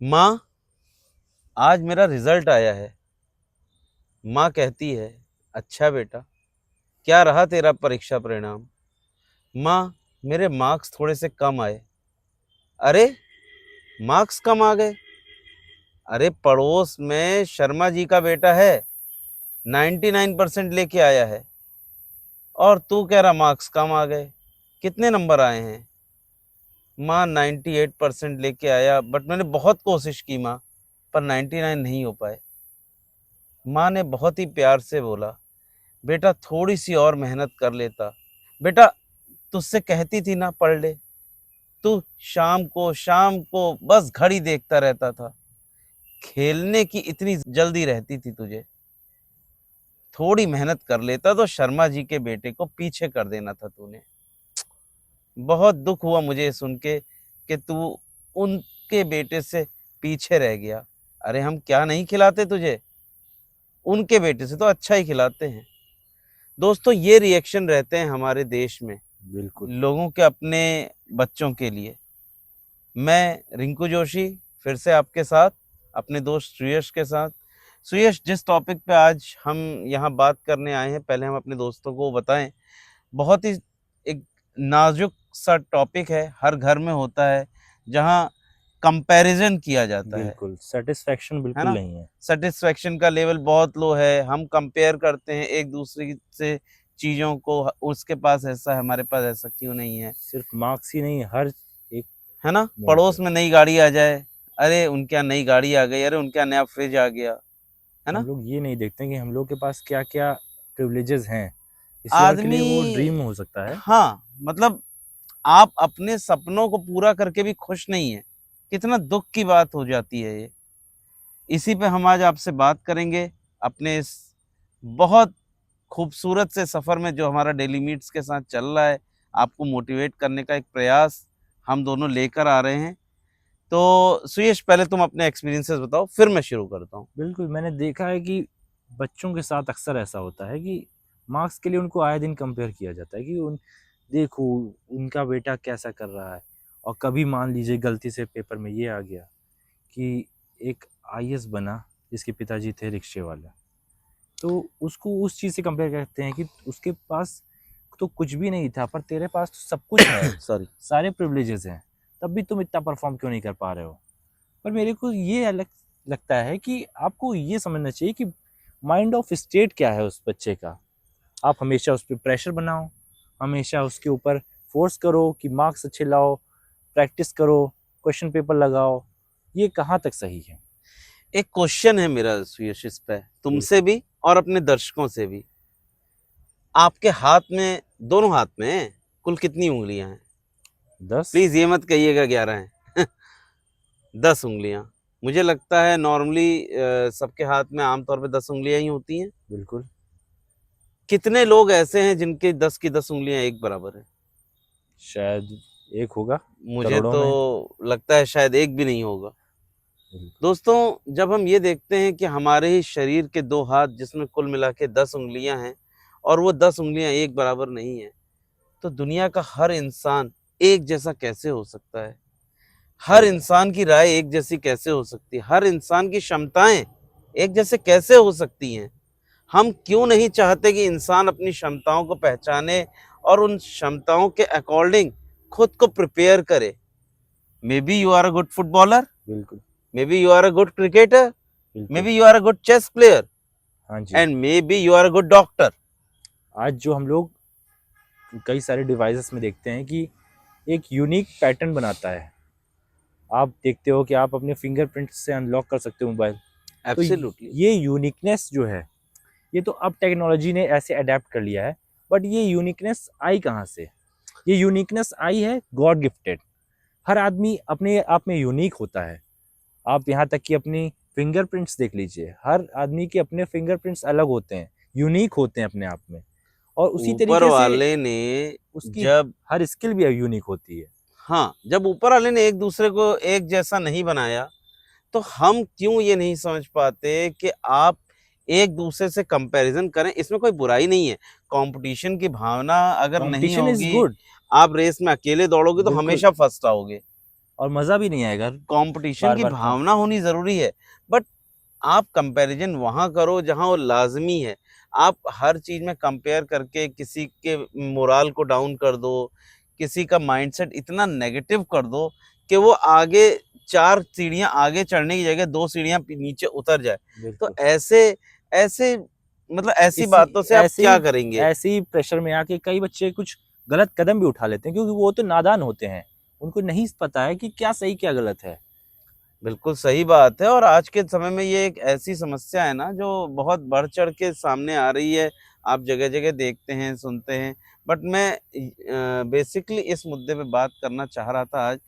माँ, आज मेरा रिजल्ट आया है। माँ कहती है, अच्छा बेटा, क्या रहा तेरा परीक्षा परिणाम? माँ, मेरे मार्क्स थोड़े से कम आए। अरे, मार्क्स कम आ गए? अरे, पड़ोस में शर्मा जी का बेटा है, 99% लेके आया है, और तू कह रहा मार्क्स कम आ गए। कितने नंबर आए हैं? माँ, 98% लेके आया, बट मैंने बहुत कोशिश की माँ, पर 99 नहीं हो पाए। माँ ने बहुत ही प्यार से बोला, बेटा थोड़ी सी और मेहनत कर लेता। बेटा, तुझसे कहती थी ना पढ़ ले। तू शाम को बस घड़ी देखता रहता था। खेलने की इतनी जल्दी रहती थी तुझे। थोड़ी मेहनत कर लेता तो शर्मा जी के बेटे को पीछे कर देना था तूने। बहुत दुख हुआ मुझे ये सुन के कि तू उनके बेटे से पीछे रह गया। अरे, हम क्या नहीं खिलाते तुझे, उनके बेटे से तो अच्छा ही खिलाते हैं। दोस्तों, ये रिएक्शन रहते हैं हमारे देश में बिल्कुल। लोगों के अपने बच्चों के लिए। मैं रिंकू जोशी फिर से आपके साथ, अपने दोस्त सुयश के साथ। सुयश, जिस टॉपिक पे आज हम यहाँ बात करने आए हैं, पहले हम अपने दोस्तों को बताएं। बहुत ही एक नाजुक सा टॉपिक है, हर घर में होता है, जहाँ कंपैरिजन किया जाता बिल्कुल सेटिस्फैक्शन है बिल्कुल ना? नहीं है। सेटिस्फेक्शन का लेवल बहुत लो है। हम कंपेयर करते हैं एक दूसरे से चीज़ों को, उसके पास ऐसा है, हमारे पास ऐसा क्यों नहीं है? सिर्फ मार्क्स ही नहीं, हर एक है ना? मोड़ पे पड़ोस में नई गाड़ी आ जाए, अरे उनके यहाँ नई गाड़ी आ गई, अरे उनके यहाँ नया फ्रिज आ गया, है हम ना? लोग ये नहीं देखते कि हम लोग के पास क्या क्या प्रिविलेजेस हैं। किसी और के लिए आदमी, वो ड्रीम हो सकता है। हाँ, मतलब आप अपने सपनों को पूरा करके भी खुश नहीं है, कितना दुख की बात हो जाती है ये। इसी पे हम आज आपसे बात करेंगे, अपने इस बहुत खूबसूरत से सफ़र में जो हमारा डेली मीट्स के साथ चल रहा है। आपको मोटिवेट करने का एक प्रयास हम दोनों लेकर आ रहे हैं। तो सुयश, पहले तुम अपने एक्सपीरियंसेस बताओ, फिर मैं शुरू करता हूँ। बिल्कुल, मैंने देखा है कि बच्चों के साथ अक्सर ऐसा होता है कि मार्क्स के लिए उनको आए दिन कंपेयर किया जाता है कि देखो उनका बेटा कैसा कर रहा है। और कभी मान लीजिए गलती से पेपर में ये आ गया कि एक आईएएस बना जिसके पिताजी थे रिक्शे वाला, तो उसको उस चीज़ से कंपेयर करते हैं कि उसके पास तो कुछ भी नहीं था पर तेरे पास तो सब कुछ है, सॉरी। सारे प्रिविलेजेस हैं, तब भी तुम इतना परफॉर्म क्यों नहीं कर पा रहे हो। पर मेरे को ये अलग लगता है कि आपको ये समझना चाहिए कि माइंड ऑफ स्टेट क्या है उस बच्चे का। आप हमेशा उस पर प्रेशर बनाओ, हमेशा उसके ऊपर फोर्स करो कि मार्क्स अच्छे लाओ, प्रैक्टिस करो, क्वेश्चन पेपर लगाओ, ये कहाँ तक सही है। एक क्वेश्चन है मेरा सुयश इस पे, तुमसे बिल्कुल। भी और अपने दर्शकों से भी। आपके हाथ में, दोनों हाथ में कुल कितनी उंगलियां हैं? 10। प्लीज ये मत कहिएगा 11 हैं। 10 उंगलियां। मुझे लगता है नॉर्मली सबके हाथ में आमतौर पे 10 उंगलियां ही होती हैं। बिल्कुल। कितने लोग ऐसे हैं जिनकी 10 की 10 उंगलियां एक बराबर है? शायद एक होगा, मुझे करोड़ों तो में। लगता है शायद एक भी नहीं होगा। बिल्कुल। दोस्तों, जब हम ये देखते हैं कि हमारे ही शरीर के 2 हाथ, जिसमें कुल मिला के 10 उंगलियां हैं, और वो 10 उंगलियां एक बराबर नहीं है, तो दुनिया का हर इंसान एक जैसा कैसे हो सकता है? हर सही बात। इंसान की राय एक जैसी कैसे हो सकती है? हर इंसान की क्षमताएं एक जैसे कैसे हो सकती हैं? हम क्यों नहीं चाहते कि इंसान अपनी क्षमताओं को पहचाने और उन क्षमताओं के अकॉर्डिंग खुद को प्रिपेयर करे? May be you are a good footballer, बिल्कुल। May be you are a good cricketer, may बिल्कुल। Be you are a good chess player, हाँ जी। And may be you are a good doctor. आज जो हम लोग कई सारे डिवाइसेस में देखते हैं कि एक यूनिक पैटर्न बनाता है। आप देखते हो कि आप अपने फिंगरप्रिंट से अनलॉक कर सकते हो मोबाइल। तो एब्सोल्युटली। ये यूनिकनेस जो है, ये तो अब टेक्नोलॉजी ने ऐसे अडेप्ट कर लिया है। बट ये यूनिकनेस आई कहाँ से? ये यूनिकनेस आई है गॉड गिफ्टेड। हर आदमी अपने आप में यूनिक होता है। आप यहाँ तक कि अपनी फिंगरप्रिंट्स देख लीजिए, हर आदमी के अपने फिंगरप्रिंट्स अलग होते हैं, यूनिक होते हैं अपने आप में। और उसी ऊपर तरीके से वाले ने उसकी जब, हर स्किल भी यूनिक होती है। हाँ, जब ऊपर वाले ने एक दूसरे को एक जैसा नहीं बनाया, तो हम क्यों ये नहीं समझ पाते कि आप एक दूसरे से कंपैरिजन करें? इसमें कोई बुराई नहीं है। कंपटीशन की भावना अगर नहीं कंपटीशन इज होगी, गुड। आप रेस में अकेले दौड़ोगे तो बिल्कुल। हमेशा फर्स्ट आओगे। और मज़ा भी नहीं आएगा। कंपटीशन की बार-बार भावना होनी ज़रूरी है, बट आप कंपैरिजन वहाँ करो जहाँ वो लाज़मी है। आप हर चीज़ में कंपेयर करके किसी के मोरल को डाउन कर दो, किसी का माइंडसेट इतना नेगेटिव कर दो कि वो आगे 4 सीढ़ियाँ आगे चढ़ने की जगह 2 सीढ़ियाँ पी नीचे उतर जाए। तो बिल्कुल। ऐसे ऐसे मतलब ऐसी इसी बातों से आप क्या करेंगे? ऐसे ही प्रेशर में आके कई बच्चे कुछ गलत कदम भी उठा लेते हैं, क्योंकि वो तो नादान होते हैं। उनको नहीं पता है कि क्या सही क्या गलत है। बिल्कुल सही बात है और आज के समय में ये एक ऐसी समस्या है ना जो बहुत बढ़-चढ़ के सामने आ रही है। आप जगह-जगह देखते हैं, सुनते हैं। बट मैं बेसिकली इस मुद्दे पे बात करना चाह रहा था आज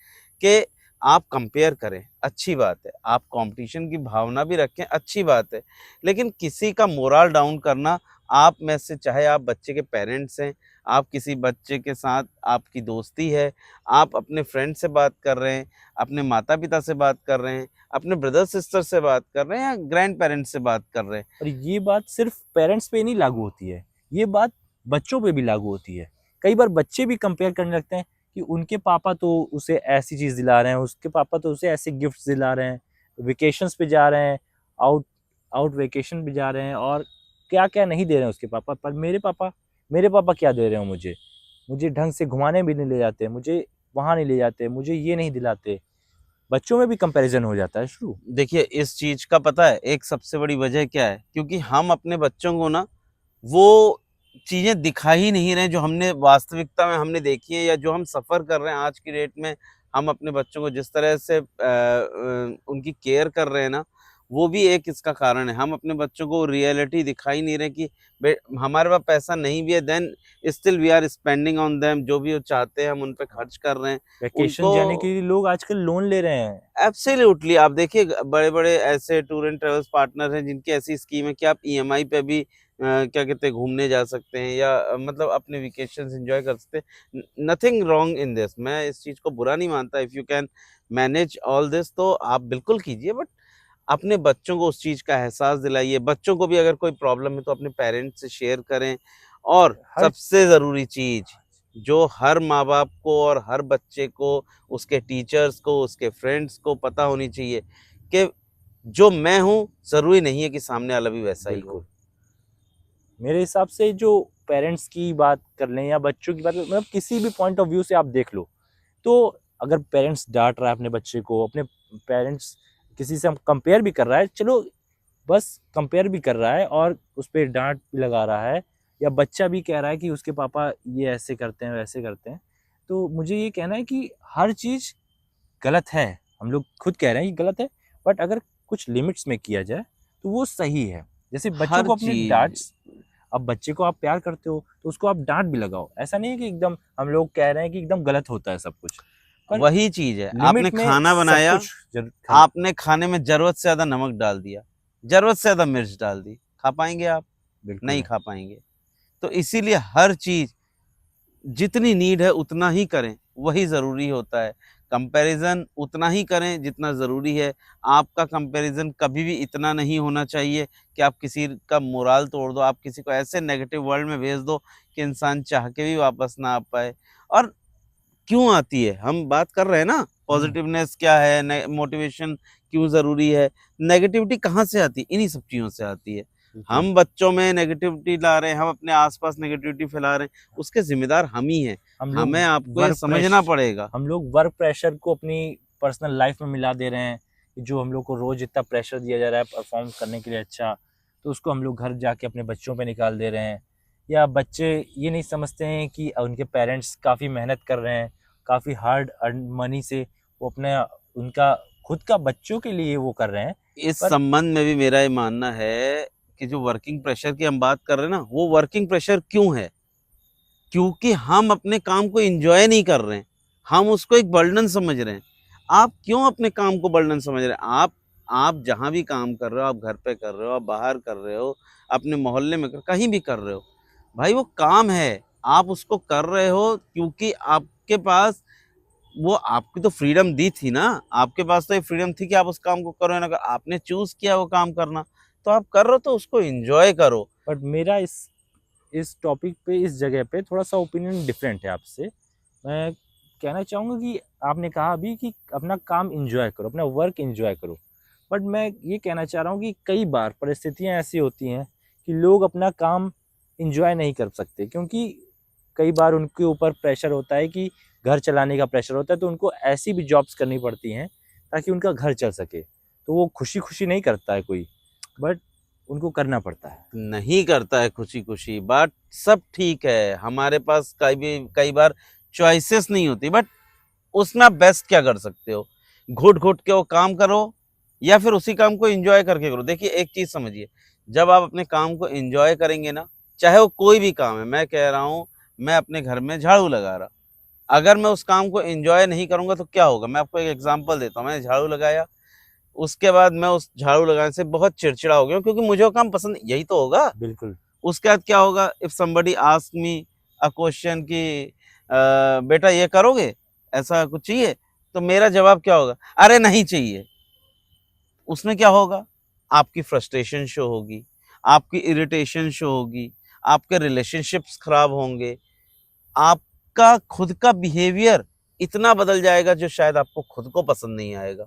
कि आप कंपेयर करें, अच्छी बात है। आप कॉम्पिटिशन की भावना भी रखें, अच्छी बात है। लेकिन किसी का मोरल डाउन करना आप में से चाहे आप बच्चे के पेरेंट्स हैं, आप किसी बच्चे के साथ आपकी दोस्ती है, आप अपने फ्रेंड से बात कर रहे हैं, अपने माता-पिता से बात कर रहे हैं, अपने ब्रदर सिस्टर से बात कर रहे हैं या ग्रैंड पेरेंट्स से बात कर रहे हैं। और ये बात सिर्फ पेरेंट्स पे नहीं लागू होती है, ये बात बच्चों पे भी लागू होती है। कई बार बच्चे भी कंपेयर करने लगते हैं कि उनके पापा तो उसे ऐसी चीज़ दिला रहे हैं, उसके पापा तो उसे ऐसे गिफ्ट्स दिला रहे हैं, वेकेशंस पे जा रहे हैं, आउट आउट वेकेशन पे जा रहे हैं और क्या-क्या नहीं दे रहे हैं उसके पापा। पर मेरे पापा क्या दे रहे हो मुझे? मुझे ढंग से घुमाने भी नहीं ले जाते, मुझे वहाँ नहीं ले जाते, मुझे ये नहीं दिलाते। बच्चों में भी कंपैरिज़न हो जाता है शुरू। देखिए इस चीज़ का पता है एक सबसे बड़ी वजह क्या है? क्योंकि हम अपने बच्चों को ना वो चीज़ें दिखा ही नहीं रहे हैं जो हमने वास्तविकता में हमने देखी है या जो हम सफ़र कर रहे हैं आज की डेट में। हम अपने बच्चों को जिस तरह से उनकी केयर कर रहे हैं ना, वो भी एक इसका कारण है। हम अपने बच्चों को रियलिटी दिखा ही नहीं रहे कि बे हमारे पास पैसा नहीं भी है then still we are spending on them जो भी वो चाहते हैं हम उन पे खर्च कर रहे हैं। वेकेशन उनको जाने के लिए लोग आजकल लोन ले रहे हैं। एब्सोल्युटली आप देखिए बड़े-बड़े ऐसे टूर एंड ट्रैवल्स पार्टनर हैं जिनकी ऐसी स्कीम है कि आप ईएमआई पे भी क्या कहते हैं घूमने जा सकते हैं या मतलब अपने वेकेशंस एन्जॉय कर सकते हैं। नथिंग रॉन्ग इन दिस मैं इस चीज़ को बुरा नहीं मानता if you can manage all this तो आप बिल्कुल कीजिए बट अपने बच्चों को उस चीज़ का एहसास दिलाइए। बच्चों को भी अगर कोई प्रॉब्लम है तो अपने पेरेंट्स से शेयर करें और हर सबसे ज़रूरी चीज़ जो हर माँ-बाप को और हर बच्चे को, उसके टीचर्स को, उसके फ्रेंड्स को पता होनी चाहिए कि जो मैं हूँ, ज़रूरी नहीं है कि सामने वाला भी वैसा ही हो। बिल्कुल। मेरे हिसाब से जो पेरेंट्स की बात कर लें या बच्चों की बात मतलब किसी भी पॉइंट ऑफ व्यू से आप देख लो, तो अगर पेरेंट्स डाँट रहा है अपने बच्चे को, अपने पेरेंट्स किसी से कंपेयर भी कर रहा है, चलो बस कंपेयर भी कर रहा है और उस पे डाँट भी लगा रहा है या बच्चा भी कह रहा है कि उसके पापा ये ऐसे करते हैं, वैसे करते हैं। तो मुझे ये कहना है कि हर चीज़ गलत है। हम लोग खुद कह रहे हैं कि गलत है, बट अगर कुछ लिमिट्स में किया जाए, तो वो सही है। जैसे बच्चों हर को अपने चीज़ डाँट्स अब बच्चे को आप प्यार करते हो, तो उसको आप डाँट भी लगाओ। ऐसा नहीं है कि एकदम हम लोग कह रहे हैं कि एकदम गलत होता है सब कुछ। पर वही चीज़ है। आपने लिमिट में खाना सब बनाया, कुछ खा आपने खाने में ज़रूरत से ज़्यादा नमक डाल दिया, ज़रूरत से ज़्यादा मिर्च डाल दी। खा पाएँगे आप? बिल्कुल नहीं नहीं। खा पाएँगे। तो इसीलिए हर चीज़ जितनी नीड है उतना ही करें, वही ज़रूरी होता है। कंपैरिज़न उतना ही करें जितना ज़रूरी है। आपका कंपैरिज़न कभी भी इतना नहीं होना चाहिए कि आप किसी का मोरल तोड़ दो, आप किसी को ऐसे नेगेटिव वर्ल्ड में भेज दो कि इंसान चाह के भी वापस ना आ पाए। और क्यों आती है? हम बात कर रहे हैं ना हुँ, पॉज़िटिवनेस क्या है, ने मोटिवेशन क्यों ज़रूरी है? नेगेटिविटी कहाँ से आती है? इन्हीं सब चीज़ों से आती है। बिल्कुल। हम बच्चों में नेगेटिविटी ला रहे हैं, हम अपने आस-पास नेगेटिविटी फैला रहे हैं, उसके ज़िम्मेदार हम ही हैं। हम लोग हमें आपको ये वर्क प्रेश समझना पड़ेगा। हम लोग वर्क प्रेशर को अपनी पर्सनल लाइफ में मिला दे रहे हैं, कि जो हम लोग को रोज़ इतना प्रेशर दिया जा रहा है परफ़ॉर्म करने के लिए अच्छा, तो उसको हम लोग घर जाके अपने बच्चों पे निकाल दे रहे हैं। या बच्चे ये नहीं समझते हैं कि उनके पेरेंट्स काफ़ी मेहनत कर रहे हैं, काफ़ी हार्ड अर्न मनी से वो अपने उनका खुद का बच्चों के लिए वो कर रहे हैं। इस पर संबंध में भी मेरा ये मानना है कि जो वर्किंग प्रेशर की हम बात कर रहे हैं ना, वो वर्किंग प्रेशर क्यों है? क्योंकि हम अपने काम को एन्जॉय नहीं कर रहे हैं। हम उसको एक बर्डन समझ रहे हैं। आप क्यों अपने काम को बर्डन समझ रहे हैं? आप जहाँ भी काम कर रहे हो, आप घर पे कर रहे हो, आप बाहर कर रहे हो, अपने मोहल्ले में कहीं भी कर रहे हो। भाई वो काम है। आप उसको कर रहे हो क्योंकि आपके पास वो आपकी तो फ्रीडम दी थी ना। आपके पास तो ये फ्रीडम थी कि आप उस काम को करो या ना करो। आपने चूज़ किया वो काम करना, तो आप कर रहे हो तो उसको एन्जॉय करो। बट मेरा इस टॉपिक पे इस जगह पे थोड़ा-सा ओपिनियन डिफरेंट है आपसे। मैं कहना चाहूँगा कि आपने कहा अभी कि अपना काम एंजॉय करो, अपना वर्क एंजॉय करो, बट मैं ये कहना चाह रहा हूँ कि कई बार परिस्थितियाँ ऐसी होती हैं कि लोग अपना काम एंजॉय नहीं कर सकते, क्योंकि कई बार उनके ऊपर प्रेशर होता है कि घर चलाने का प्रेशर होता है, तो उनको ऐसी भी जॉब्स करनी पड़ती हैं ताकि उनका घर चल सके। तो वो खुशी खुशी नहीं करता है कोई, बट उनको करना पड़ता है। नहीं करता है खुशी खुशी, बात सब ठीक है, हमारे पास कई बार चॉइसेस नहीं होती, बट उसमें आप बेस्ट क्या कर सकते हो, घुट घुट के वो काम करो या फिर उसी काम को एंजॉय करके करो। देखिए एक चीज़ समझिए, जब आप अपने काम को एंजॉय करेंगे ना, चाहे वो कोई भी काम है, मैं कह रहा हूँ मैं अपने घर में झाड़ू लगा रहा, अगर मैं उस काम को एंजॉय नहीं करूँगा तो क्या होगा। मैं आपको एक एग्जांपल देता हूँ, मैंने झाड़ू लगाया, उसके बाद मैं उस झाड़ू लगाने से बहुत चिड़चिड़ा हो गया क्योंकि मुझे वो काम पसंद, यही तो होगा। बिल्कुल। उसके बाद क्या होगा, if somebody ask me a question कि बेटा ये करोगे, ऐसा कुछ चाहिए, तो मेरा जवाब क्या होगा, अरे नहीं चाहिए। उसमें क्या होगा, आपकी फ्रस्ट्रेशन शो होगी, आपकी इरिटेशन शो होगी, आपके रिलेशनशिप्स खराब होंगे, आपका खुद का बिहेवियर इतना बदल जाएगा जो शायद आपको खुद को पसंद नहीं आएगा।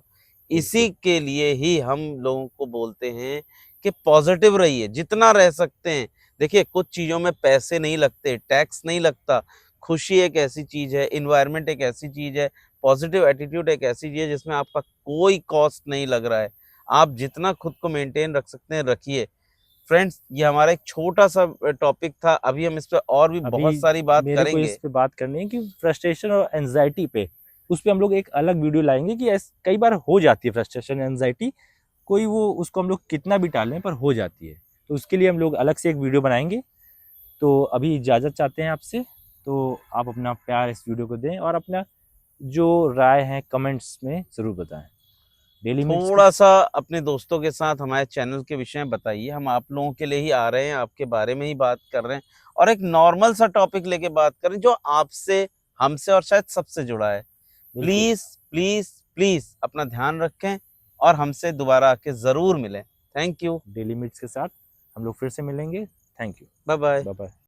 इसी बिल्कुल। के लिए ही हम लोगों को बोलते हैं कि पॉजिटिव रहिए जितना रह सकते हैं। देखिए कुछ चीज़ों में पैसे नहीं लगते, टैक्स नहीं लगता, खुशी एक ऐसी चीज़ है, एनवायरनमेंट एक ऐसी चीज़ है, पॉजिटिव एटीट्यूड एक ऐसी चीज़ है जिसमें आपका कोई कॉस्ट नहीं लग रहा है। आप जितना खुद को मेंटेन रख सकते हैं रखिए। फ्रेंड्स, ये हमारा एक छोटा-सा टॉपिक था, अभी हम इस पे और भी अभी बहुत सारी बात मेरे को करेंगे। इस पे बात करनी है कि फ्रस्ट्रेशन और एंजाइटी पे, उस पे हम लोग एक अलग वीडियो लाएँगे कि कई बार हो जाती है फ्रस्ट्रेशन, एंजाइटी, कोई वो उसको हम लोग कितना भी टालें पर हो जाती है। तो उसके लिए हम लोग अलग से एक वीडियो बनाएँगे। तो अभी इजाज़त चाहते हैं आपसे, तो आप अपना प्यार इस वीडियो को दें और अपना जो राय है कमेंट्स में ज़रूर बताएँ। डेली मिट्स के थोड़ा-सा अपने दोस्तों के साथ हमारे चैनल के विषय में बताइए, हम आप लोगों के लिए ही आ रहे हैं, आपके बारे में ही बात कर रहे हैं और एक नॉर्मल सा टॉपिक लेके बात कर रहे हैं जो आपसे, हमसे और शायद सबसे जुड़ा है। बिल्कुल, प्लीज़, प्लीज़, प्लीज़ अपना ध्यान रखें और हमसे दोबारा आके ज़रूर मिलें। Thank you. डेली मिट्स के साथ हम लोग फिर से मिलेंगे। Thank you. Bye bye. Bye bye.